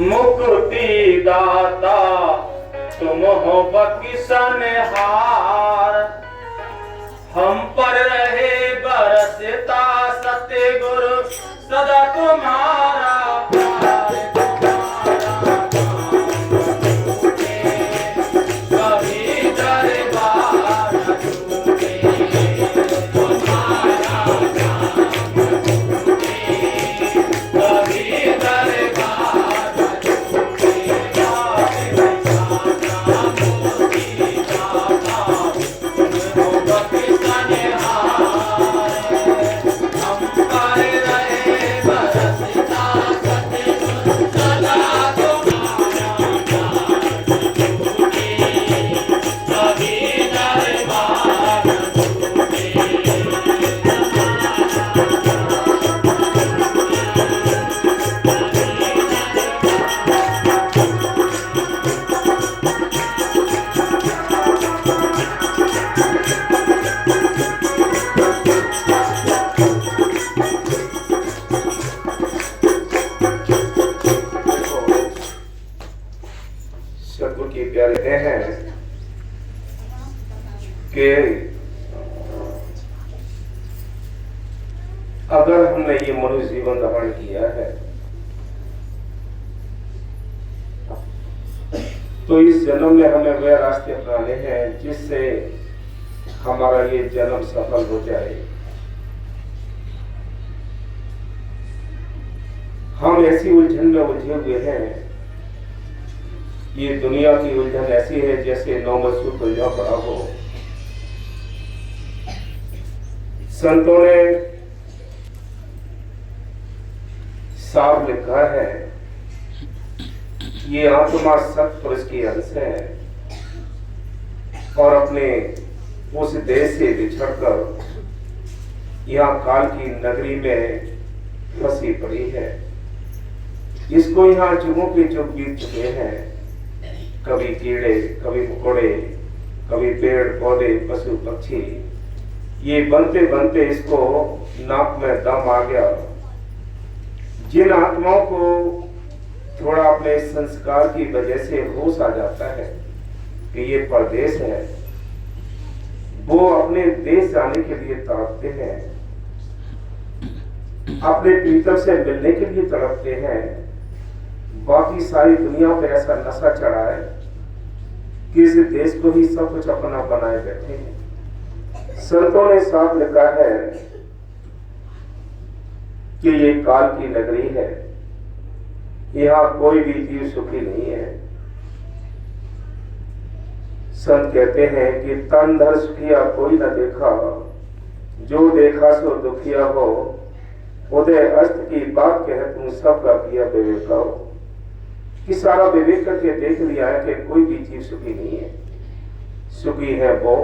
मुक्ति दाता तुम हो बख्शनहार, हम पर रहे बरसता सतगुरु सदा तुम्हारा प्यार। अगर हमने ये मनुष्य जीवन धारण किया है तो इस जन्म में हमें वह रास्ते अपनाने हैं जिससे हमारा ये जन्म सफल हो जाए। हम ऐसी उलझन में उलझे हुए हैं, ये दुनिया की उलझन ऐसी है जैसे नौ मसूर उलझा पड़ा हो। संतों ने साफ लिखा है, ये आत्मा सत्पुरुष की अंश है और अपने उस देश से बिछड़कर यहाँ काल की नगरी में फंसी पड़ी है। इसको यहाँ जुगों के जुग बीत चुके हैं, कभी कीड़े, कभी मकोड़े, कभी पेड़ पौधे, पशु पक्षी, ये बनते बनते इसको नाक में दम आ गया। जिन आत्माओं को थोड़ा अपने संस्कार की वजह से होश आ जाता है कि ये परदेश है, वो अपने देश जाने के लिए तड़पते हैं, अपने प्रीतम से मिलने के लिए तड़पते हैं। बाकी सारी दुनिया पे ऐसा नशा चढ़ा है कि इस देश को ही सब कुछ अपना बनाए बैठे हैं। संतों ने साफ लिखा है कि ये काल की नगरी है, यहाँ कोई भी जीव सुखी नहीं है। संत कहते हैं कि तन धर सुखिया कोई न देखा, जो देखा सो दुखिया हो, उदय अस्त की बात कह तू सबका किया विवेक हो। कि सारा विवेक करके देख लिया है कि कोई भी जीव सुखी नहीं है। सुखी है वो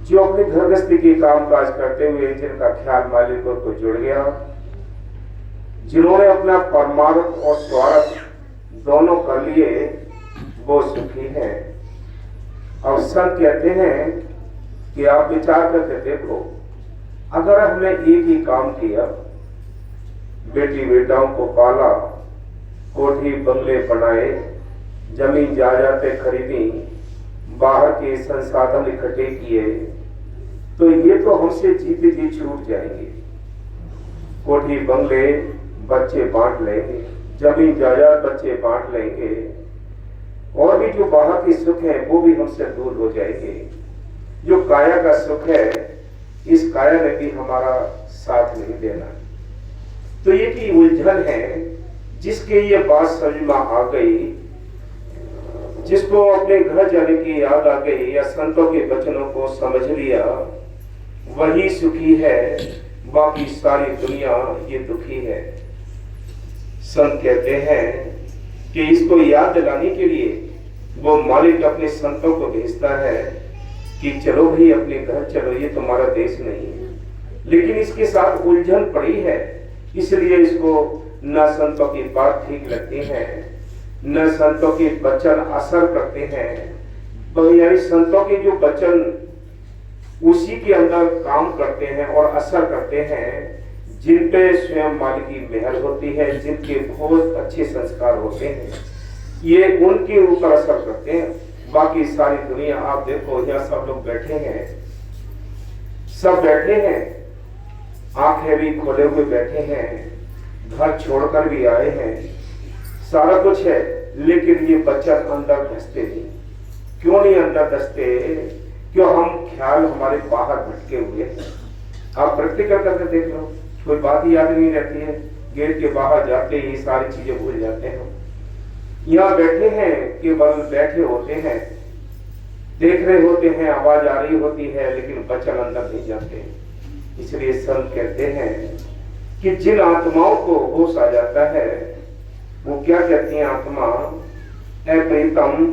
जो अपनी घर गृहस्थी की काम काज करते हुए जिनका ख्याल मालिकों को जुड़ गया, जिन्होंने अपना परमार्थ और स्वार्थ दोनों कर लिए, वो सुखी है। और संत कहते हैं कि आप विचार करके देखो, अगर हमने एक ही काम किया, बेटी बेटाओं को पाला, कोठी बंगले बनाए, जमीन जायदादें खरीदी, बाहर के संसाधन इकट्ठे किए, तो ये तो हमसे जीते जी छूट जाएंगे। कोठी बंगले बच्चे बांट लेंगे, जमीन जायदाद बच्चे बांट लेंगे, और भी जो बाहर के सुख है वो भी हमसे दूर हो जाएंगे। जो काया का सुख है, इस काया ने भी हमारा साथ नहीं देना। तो ये की उलझन है, जिसके ये बात समझ में आ गई, जिसको अपने घर जाने की याद आ गई या संतों के वचनों को समझ लिया, वही सुखी है, बाकी सारी दुनिया ये दुखी है। संत कहते हैं कि इसको याद दिलाने के लिए वो मालिक अपने संतों को भेजता है कि चलो भाई अपने घर चलो, ये तुम्हारा देश नहीं है। लेकिन इसके साथ उलझन पड़ी है, इसलिए इसको न संतों की बात ठीक लगती है, न संतों के वचन असर करते हैं। यानी संतों के जो वचन उसी के अंदर काम करते हैं और असर करते हैं। जिन पे स्वयं मालिक की मेहर होती है, जिनके बहुत अच्छे संस्कार होते हैं, ये उनके ऊपर असर करते हैं। बाकी सारी दुनिया आप देखो, यहाँ सब लोग बैठे हैं, सब बैठे हैं, आंखें भी खोले हुए बैठे हैं, घर छोड़कर भी आए हैं, सारा कुछ है, लेकिन ये बच्चन अंदर धसते नहीं। क्यों नहीं अंदर धसते? क्यों? हम ख्याल हमारे बाहर भटके हुए हैं। आप प्रैक्टिकल करके देख लो, कोई बात ही याद नहीं रहती है, गेट के बाहर जाते ही सारी चीजें भूल जाते हैं। यहाँ बैठे हैं, केवल बैठे होते हैं, देख रहे होते हैं, आवाज आ रही होती है, लेकिन बच्चन अंदर नहीं जाते। इसलिए संत कहते हैं कि जिन आत्माओं को होश आ जाता है, वो क्या कहती है आत्मा? ऐ प्रीतम,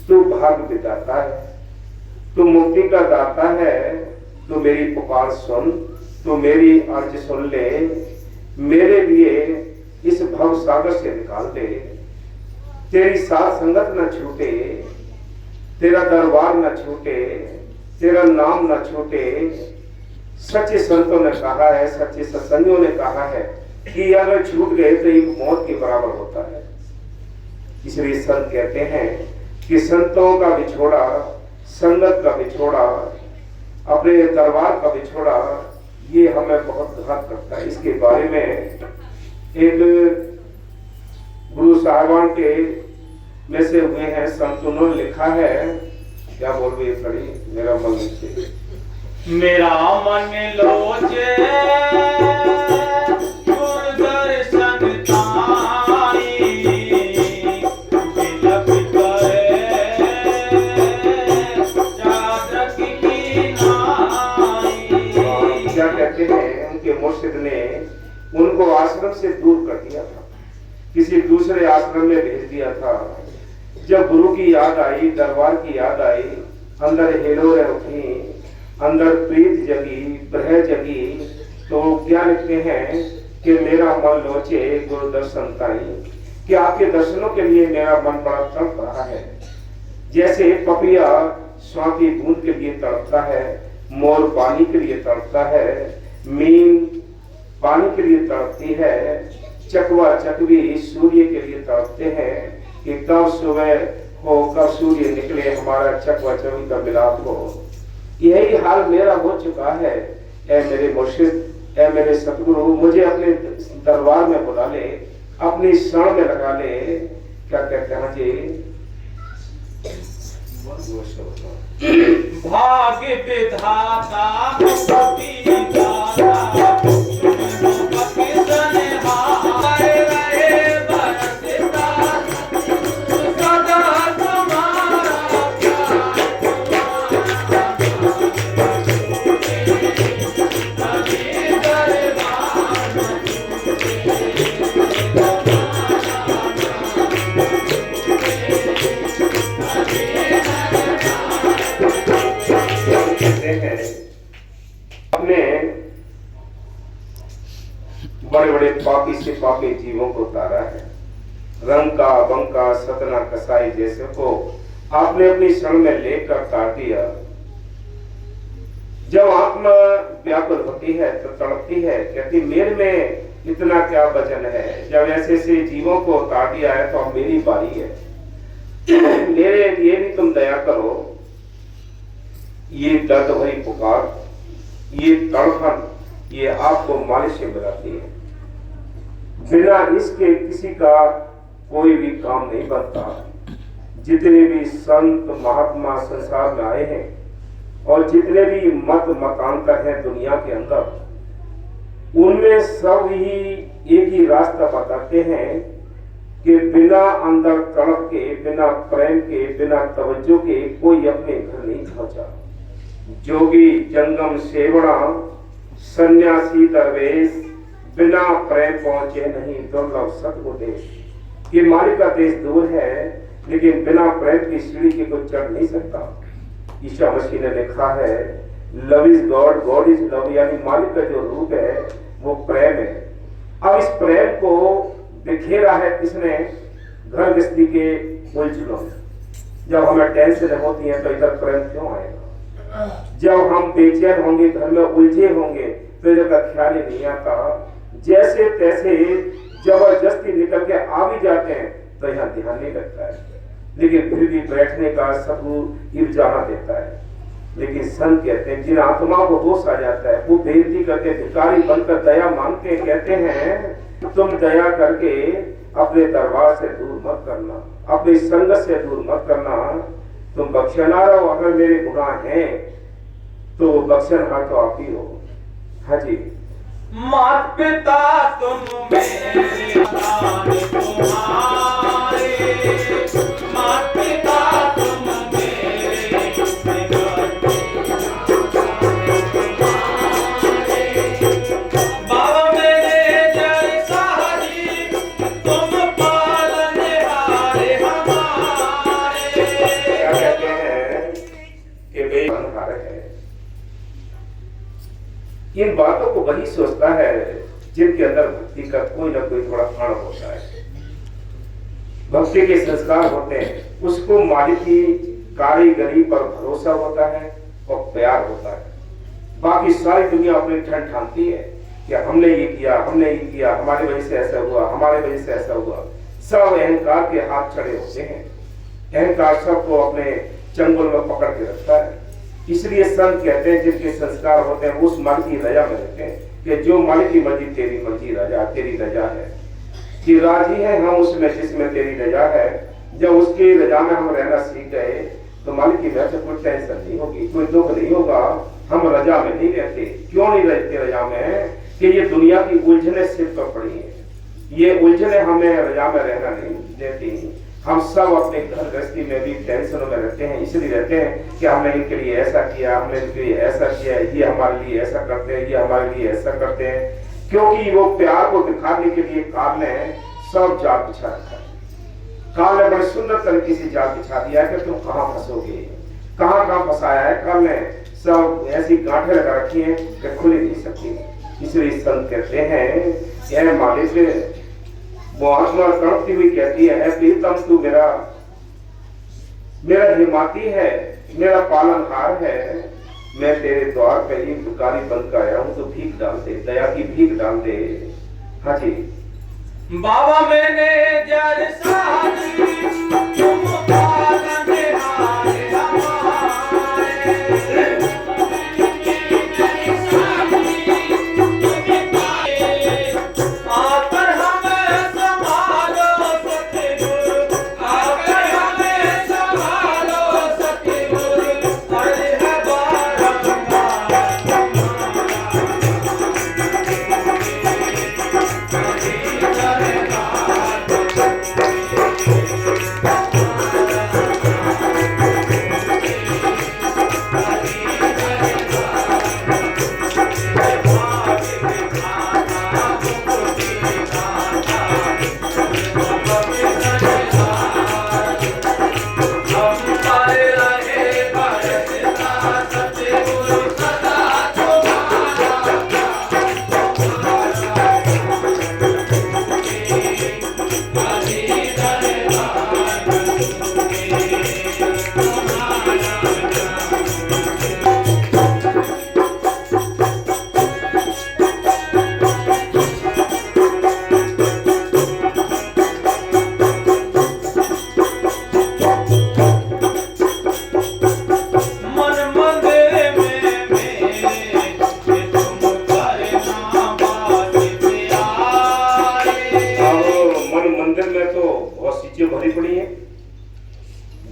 तू भाग बिताता है, तू मुक्ति का दाता है, तू मेरी पुकार सुन, तू मेरी अर्ज सुन ले, मेरे लिए इस भव सागर से निकाल दे। तेरी साथ संगत न छूटे, तेरा दरबार न छूटे, तेरा नाम न छूटे। सच्चे संतों ने कहा है, सच्चे सत्संगियों ने कहा है कि अगर छूट गए तो एक मौत के बराबर होता है। इसलिए संत कहते हैं कि संतों का बिछोड़ा, संगत का बिछोड़ा, अपने दरबार का बिछोड़ा, ये हमें बहुत घात करता है। इसके बारे में एक गुरु साहिबान के में से हुए हैं संत, उन्होंने लिखा है, क्या बोल रही है खड़ी, मेरा मन नीचे, मेरा मन लोचे गुरु दर्शन ताई, बिलख करे चादर की नाई। क्या कहते हैं, उनके मुर्शिद ने उनको आश्रम से दूर कर दिया था, किसी दूसरे आश्रम में भेज दिया था। जब गुरु की याद आई, दरबार की याद आई, अंदर हिलोरें उठी, अंदर प्रीत जगी, ब्रह जगी, तो क्या लिखते हैं कि मेरा मन लोचे गुरु दर्शन ताई, कि आपके दर्शनों के लिए मेरा मन बड़ा तड़प रहा है। जैसे पपिया स्वाति बूंद के लिए तड़पता है, मोर पानी के लिए तड़पता है, मीन पानी के लिए तड़पती है, चकवा चकवी सूर्य के लिए तड़पते हैं कि कब सुबह हो, कब सूर्य निकले, हमारा चकवा चकवी का मिलाप हो। यही हाल मेरा हो चुका है। ऐ मेरे मुर्शिद, ऐ मेरे सतगुरु, मुझे अपने दरबार में बुला ले, अपनी शरण में लगा ले। क्या कहते हैं जी? भाग्य विधाता पति दाता, बड़े बड़े पापी से पापी जीवों को उतारा है। रंग का बंका सतना कसाई जैसे को आपने अपनी शरण में लेकर तार दिया। जब आत्मा व्याकुल होती है तो तड़पती है, कहती मेरे में इतना क्या वजन है। जब ऐसे ऐसे जीवों को उतार दिया है तो अब मेरी बारी है, मेरे लिए भी तुम दया करो। ये दर्द भरी पुकार, ये तड़पन, ये आपको मालिश से मिलाती है। बिना इसके किसी का कोई भी काम नहीं बनता। जितने भी संत महात्मा संसार में आए हैं और जितने भी मत मतांतर हैं दुनिया के अंदर, उनमें सब ही एक ही रास्ता बताते हैं कि बिना अंदर तड़प के, बिना प्रेम के, बिना तवज्जो के कोई अपने घर नहीं पहुंचा। जोगी जंगम सेवड़ा सन्यासी दरवेश, बिना प्रेम पहुंचे नहीं दुर्लभ सतगुरु देश। ये मालिक का देश दूर है, लेकिन बिना प्रेम की सीढ़ी के कोई चढ़ नहीं सकता। ईसा मसीह ने लिखा है, love is God, God is love, यानी मालिक का जो रूप है वो प्रेम है। अब इस प्रेम को बिखेरा है किसने? घर गृहस्थी के उलझनों में। जब हमें टेंशन होती है तो इधर प्रेम क्यों आएगा? जब हम बेचैन होंगे, घर में उलझे होंगे, तो इधर का ख्याल ही नहीं आता जैसे तैसे जबरदस्ती निकल के आ भी जाते हैं तो यहाँ ध्यान नहीं लगता है, लेकिन फिर भी बैठने का सबूत इर्जाना देता है। लेकिन संत कहते हैं जिन आत्माओं को होश आ जाता है वो बेनती करते हैं, भिखारी बनकर दया मांगते हैं, कहते हैं तुम दया करके अपने दरबार से दूर मत करना, अपनी संगत से दूर मत करना, तुम बख्शनारा हो, अगर मेरे गुनाह हैं तो बख्शनहार तो आप ही हो। हाँ जी। मात पिता तुम मेरे दान तुम्हारे, मात पिता तुम मेरे बाबा मेरे जैसा ही तुम पालनहारे हमारे। क्या कहते हैं कि वे पालनहार है। इन बातों को वही सोचता है जिनके अंदर भक्ति का कोई ना कोई थोड़ा कण होता है, भक्ति के संस्कार होते हैं, उसको मालिक की कारीगरी पर भरोसा होता है और प्यार होता है। बाकी सारी दुनिया अपनी ठन ठानती है कि हमने ये किया, हमने ये किया, हमारी वजह से ऐसा हुआ, हमारे वजह से ऐसा हुआ। सब अहंकार के हाथ चढ़े होते हैं, अहंकार सबको अपने चंगुल में पकड़ के रखता है। इसलिए संत कहते हैं जिनके संस्कार होते हैं उस मालिक की रजा में रहते हैं कि जो मालिक की मर्जी तेरी मर्जी रजा तेरी रजा है, कि राजी है हम उसमें जिसमें तेरी रजा है। जब उसकी रजा में हम रहना सीख गए तो मालिक की वजह से कोई टेंशन नहीं होगी, कोई दुख नहीं होगा। हम रजा में नहीं रहते। क्यों नहीं रहते रजा में? कि ये दुनिया की उलझने सिर पर पड़ी है, ये उलझने हमें रजा में रहना नहीं देती। हम सब अपने घर गृहस्थी में भी टेंशनों में रहते हैं, इसलिए रहते हैं कि हमने इनके लिए ऐसा किया, हमने इनके लिए ऐसा किया, ये हमारे लिए ऐसा करते हैं, ये हमारे लिए ऐसा करते हैं। क्योंकि वो प्यार को दिखाने के लिए काल ने सब जाल बिछा रखा है। काल ने बड़े सुंदर तरीके से जाल बिछा दिया है कि तुम कहाँ फंसोगे, कहाँ कहाँ फंसाया है। काल ने सब ऐसी गांठें लगा रखी है कि खुल ही नहीं सकती। इसलिए संत कहते हैं यह मालिक वो आत्मा तड़पती हुई कहती है प्रीतम तू मेरा हिमाती है, मेरा पालनहार है, मैं तेरे द्वार पे ही भिखारी बनकर आया हूँ, तो भीख डाल दे, दया की भीख डाल दे। हाँ जी। बाबा मैंने जैसा तुम पालनहारे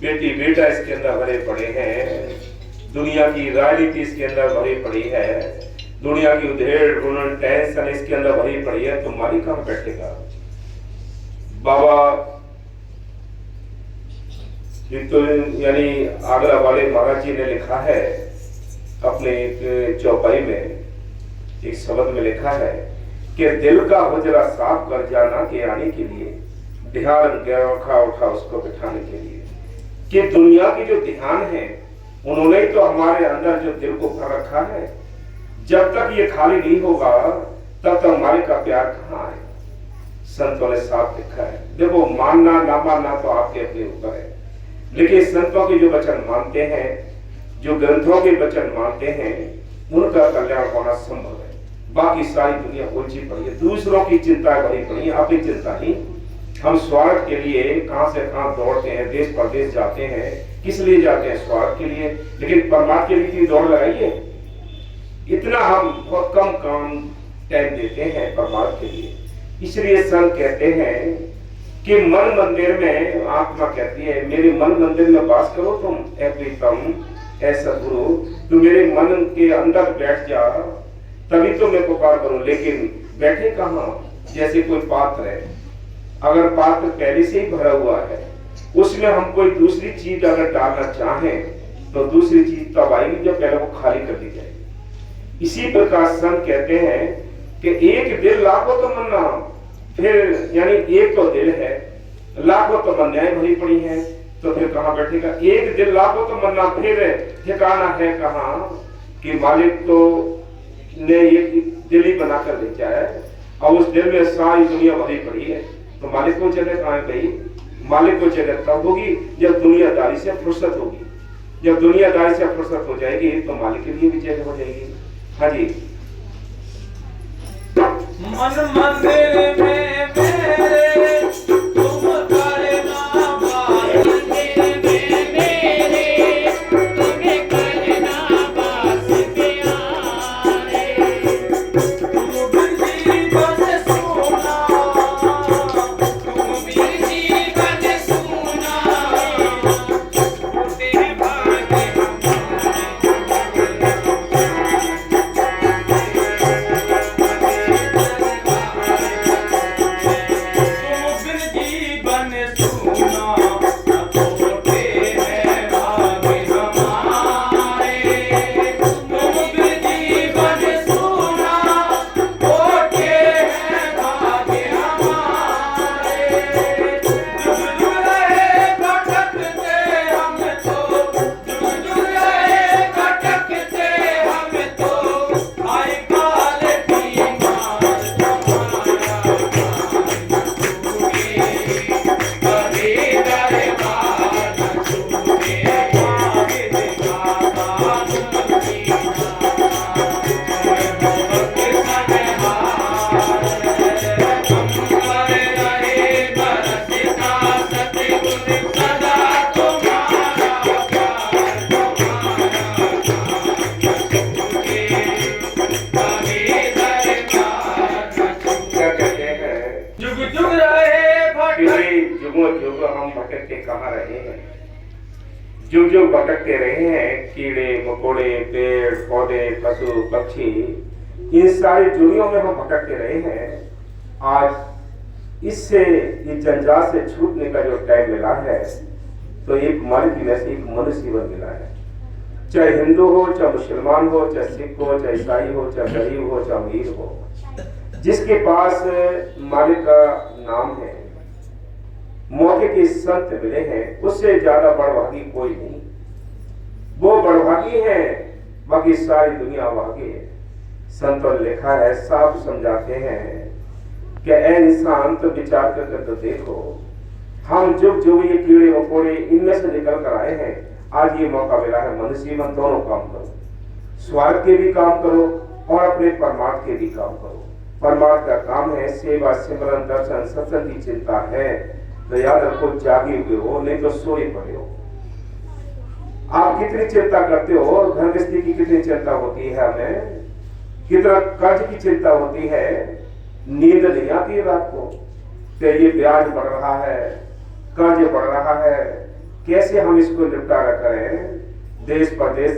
बेटी बेटा इसके अंदर भरे पड़े हैं, दुनिया की राजनीति इसके अंदर भरी पड़ी है, दुनिया की उधेड़ बुन टेंशन इसके अंदर भरी पड़ी है, तो मालिक कहाँ बैठेगा? बाबा तो यानी आगरा वाले महाराज जी ने लिखा है अपने एक चौपाई में, एक शब्द में लिखा है कि दिल का हुजरा साफ कर जाना के आने के लिए, ध्यान रखा उठा उसको बिठाने के लिए। कि दुनिया की जो ध्यान है उन्होंने तो हमारे अंदर जो दिल को भर रखा है, जब तक ये खाली नहीं होगा तब तक हमारे का प्यार कहाँ आए? संतों ने साफ लिखा है। देखो मानना ना मानना तो आपके अपने ऊपर है, लेकिन संतों के जो वचन मानते हैं, जो ग्रंथों के वचन मानते हैं, उनका कल्याण होना संभव है। बाकी सारी दुनिया उलझी पड़ी है, दूसरों की चिंता भरी पड़ी है, अपनी चिंता नहीं। हम स्वार्थ के लिए कहां से कहां दौड़ते हैं, देश परदेश जाते हैं, किस लिए जाते हैं? स्वार्थ के लिए। लेकिन परमात्मा के लिए दौड़ लगाइए, इतना हम बहुत कम काम टाइम देते हैं परमात्मा के लिए। इसलिए संत कहते हैं कि मन मंदिर में, आत्मा कहती है मेरे मन मंदिर में वास करो तुम, ऐ प्रीतम, ऐ सद्गुरु, तू मेरे मन के अंदर बैठ जा, तभी तो मैं पुकार करूं। लेकिन बैठे कहां? जैसे कोई पात्र है, अगर पात्र पहले से ही भरा हुआ है, उसमें हम कोई दूसरी चीज अगर डालना चाहें तो दूसरी चीज तब आएगी जब पहले वो खाली कर दी जाएगी। इसी प्रकार संत कहते हैं कि एक दिल लाखों तमन्ना, फिर यानी एक तो दिल है, लाखों तमन्नाएं भरी पड़ी हैं, तो फिर कहां बैठेगा? एक दिल लाखों तमन्ना, फिर ठिकाना है कहां? कि मालिक तो ने एक दिल ही बनाकर भेजा है और उस दिल में सारी दुनिया भरी पड़ी है, तो मालिक को जगह कहां गई? मालिक को जगह तब होगी जब दुनियादारी से फुर्सत होगी। जब दुनियादारी से फुर्सत हो जाएगी तो मालिक के लिए भी जगह हो जाएगी। हाँ जी। मन मंदिर में मेरे तुम करना वास, मंदिर में मेरे तुम्हें करना वास प्यारे, तुम जीवन सोना, तुम जीवन सोना, टूटे भाग्य जो भटकते रहे हैं, कीड़े मकोड़े, पेड़ पौधे, पशु पक्षी, इन सारी दुनियाओं में हम भटकते रहे हैं। आज इससे इस जंजाल से छूटने का जो टाइम मिला है, तो एक मन की वैसे एक मनुष्य जीवन मिला है। चाहे हिंदू हो, चाहे मुसलमान हो, चाहे सिख हो, चाहे ईसाई हो, चाहे गरीब हो, चाहे अमीर हो, जिसके पास मालिक का नाम है, मौके के संत मिले हैं, उससे ज्यादा बड़भागी कोई नहीं। वो बड़भागी है, बाकी सारी दुनिया भागी है। संतों ने लिखा है, साफ समझाते हैं कि ऐ इंसान तो विचार करके तो देखो, हम जुग जुग ये कीड़े मकोड़े इनमें से निकल कर आए हैं। आज ये मौका मिला है, मनुष्य जीवन दोनों काम करो, स्वार्थ के भी काम करो और अपने परमार्थ के भी काम करो। परमार्थ का काम है सेवा, सिमरन, दर्शन, सत्संग की चिंता है, तो याद रखो जागे हुए हो, नहीं तो सोए पड़े हो। आप कितनी चिंता करते हो, घर गृहस्थी की कितनी चिंता होती है, हमें कितना कर्ज की चिंता होती है, नींद नहीं आती रात को कि ये ब्याज बढ़ रहा है, कर्ज बढ़ रहा है, कैसे हम इसको निपटारा करें। देश प्रदेश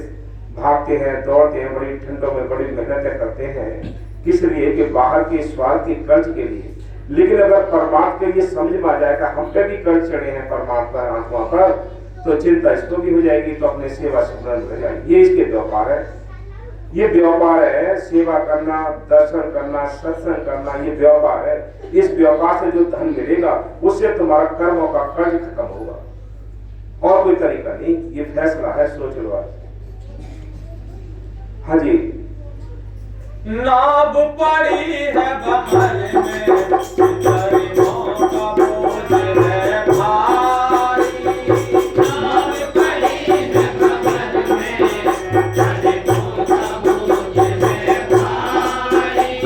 भागते हैं, दौड़ते हैं, बड़ी ठंडों में बड़ी मेहनतें करते हैं, किस लिए? कि बाहर के स्वार्थ के कर्ज के लिए। लेकिन अगर परमात्मा के लिए समझ में आ जाएगा हम पे भी कर्ज चढ़े हैं परमात्मा आत्मा पर, तो चिंता इसको भी हो जाएगी, तो अपने सेवा सिमरन हो जाएगी। ये इसके व्यापार है, ये व्यापार है, सेवा करना, दर्शन करना, सत्संग करना, ये व्यापार है। इस व्यापार से जो धन मिलेगा उससे तुम्हारा कर्मों का कर्ज खत्म होगा, और कोई तरीका नहीं। ये फैसला है, सोच लो आज। हाँ जी। नाभ पड़ी है कमर में, दरियों का बोझ है भारी, नाभ पड़ी है कमर में, दरियों का बोझ है भारी,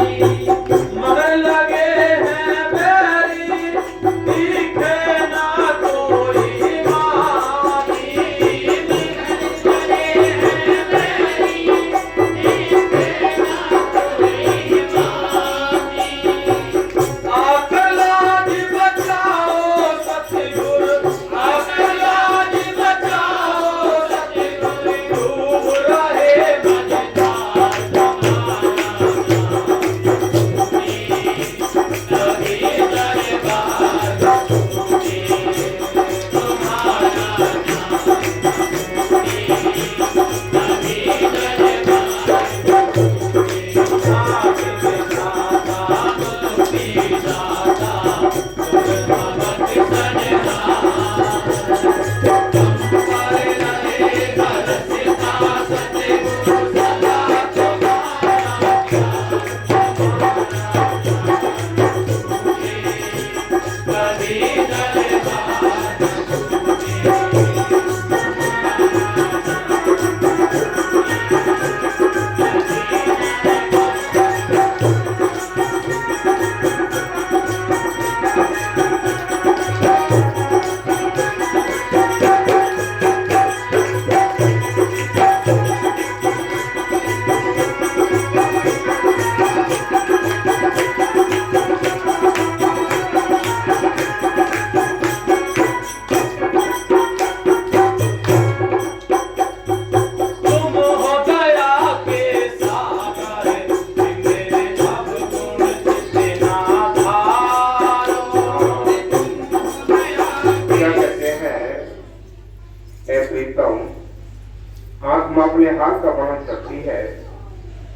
अपने हाथ का वर्णन करती है।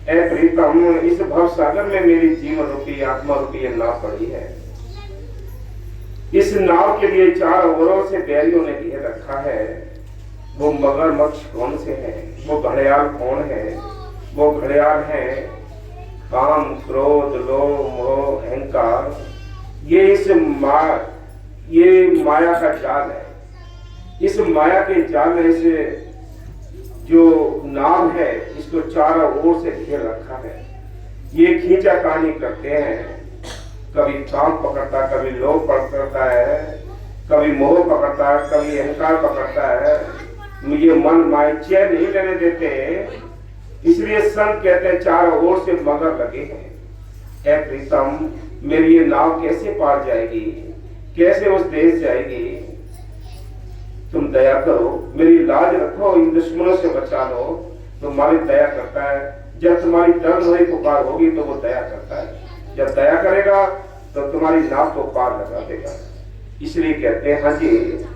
ऐ प्रीतम, इस भव सागर में मेरी जीवन रूपी आत्मा रूपी नाव पड़ी है। इस नाव के लिए 4 ओरों से बैरियों ने घेर रखा है। वो मगरमच्छ कौन से हैं? वो घड़ियाल कौन है? वो घड़ियाल है काम, क्रोध, लोभ, मोह, अहंकार। ये माया का जाल है। इस माया के जाल में से जो नाव है, इसको 4 ओर से घेर रखा है। ये खींचा तानी करते हैं। कभी काम पकड़ता, कभी लोभ पकड़ता है, कभी मोह पकड़ता है, कभी अहंकार पकड़ता है। मुझे मन माय चैन नहीं लेने देते। इसलिए संत कहते हैं 4 ओर से मगर लगे हैं। ऐ प्रीतम, मेरी ये नाव कैसे पार जाएगी? कैसे उस देश जाएगी? तुम दया करो, मेरी लाज रखो, इन दुश्मनों से बचा लो। तुम्हारी दया करता है। जब तुम्हारी दर्द भरी पुकार होगी तो वो दया करता है। जब दया करेगा तो तुम्हारी नाव को पार लगा देगा। इसलिए कहते हैं, हाँ जी,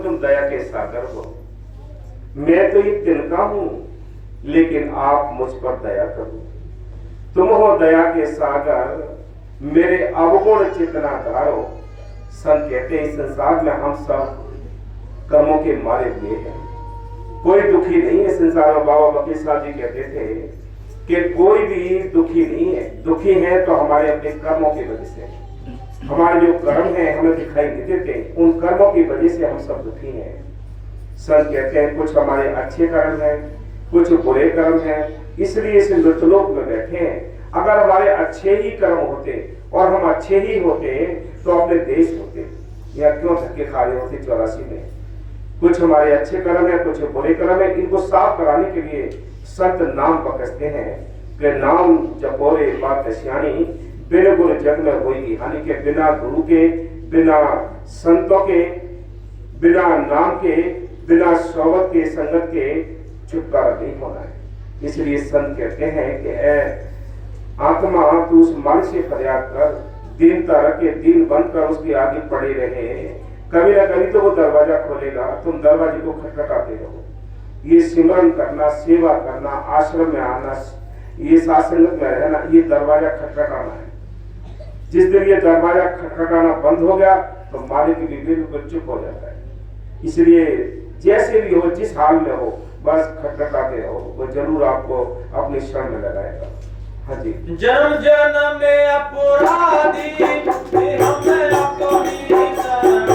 तुम दया के सागर हो। मैं तो एक तिनका हूं, लेकिन आप मुझ पर दया करो। तुम हो दया के सागर, मेरे अवगुण चेतना धारो। संत कहते हैं, इस संसार में हम सब कर्मों के मारे हुए हैं। कोई दुखी नहीं है संसार में। बाबा वकील साहब जी कहते थे कि कोई भी दुखी नहीं है। दुखी है तो हमारे अपने कर्मों की वजह से। हमारे जो कर्म है हमें दिखाई नहीं देते, उन कर्मों की वजह से हम सब दुखी हैं। संत कहते हैं, कुछ हमारे अच्छे कर्म हैं, कुछ बुरे कर्म हैं, इसलिए इस मृतलोक में बैठे हैं। अगर हमारे अच्छे ही कर्म होते और हम अच्छे ही होते तो अपने देश होते, या क्यों धक्के खा रहे होते 84 में। कुछ हमारे अच्छे कर्म है, कुछ बुरे कर्म है। इनको साफ कराने के लिए संत नाम बकसते हैं कि नाम जपोरे बात सियानी, बिन गुरु जग में होगी हानि। के बिना गुरु के, बिना संतों के, बिना नाम के, बिना सोबत के, संगत के छुटकारा नहीं होना है। इसलिए संत कहते हैं कि ऐ आत्मा, तू उस मन से फरियाद कर, दीनता रखे, दीन बनकर उसके आगे पड़े रहे। कभी ना कभी तो वो दरवाजा खोलेगा, तुम दरवाजे को खटखटाते रहो। ये सिमरन करना, सेवा करना, आश्रम में आना, ये सात्संगत में रहना, ये दरवाजा खटखटाना है। जिस दिन ये दरवाजा खटखटाना बंद हो गया तो मालिक भी बिल्कुल चुप हो जाता है। इसलिए जैसे भी हो, जिस हाल में हो, बस खटखटाते रहो, वो जरूर आपको अपने शरण में लगाएगा। हाँ जी। जन्म जन्म में अपराधी, हमें अपनी शरण